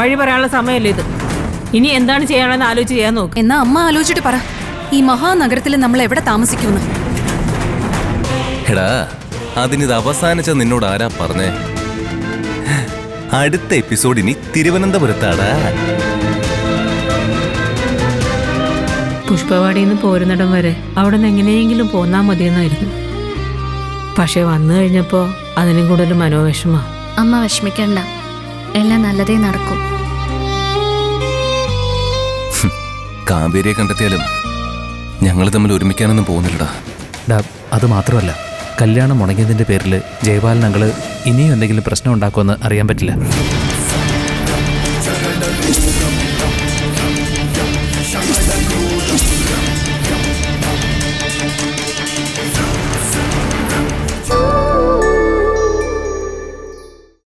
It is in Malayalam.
വഴി പറയാനുള്ള സമയമല്ലേ ഇത്. ഇനി എന്താണ് ചെയ്യാനെന്ന് ആലോചിച്ച് ചെയ്യാൻ നോക്ക്. എന്നാ അമ്മ ആലോചിച്ചിട്ട് പറ, ഈ മഹാനഗരത്തിൽ നമ്മൾ എവിടെ താമസിക്കുമെന്ന്. എടാ, അതിനിത് അവസാനിച്ച നിന്നോട് ആരാ പറഞ്ഞേ? അടുത്ത എപ്പിസോഡ് ഇനി തിരുവനന്തപുരത്താടാ. പുഷ്പവാടിയിൽ നിന്ന് പോരുന്നിടം വരെ അവിടെ നിന്ന് എങ്ങനെയെങ്കിലും പോന്നാ മതിയെന്നായിരുന്നു. പക്ഷെ വന്നു കഴിഞ്ഞപ്പോ അതിനും കൂടുതൽ മനോവിഷമാ. അമ്മ വിഷമിക്കണ്ട, എല്ലാം നല്ലതേ നടക്കും. കാവേരിയെ കണ്ടെത്തിയാലും ഞങ്ങൾ തമ്മിൽ ഒരുമിക്കാനൊന്നും പോകുന്നില്ലടാ. അത് മാത്രമല്ല, കല്യാണം മുടങ്ങിയതിന്റെ പേരിൽ ജയപാലൻ അങ്കിള് ഇനിയും എന്തെങ്കിലും പ്രശ്നം ഉണ്ടാക്കുമെന്ന് അറിയാൻ പറ്റില്ല.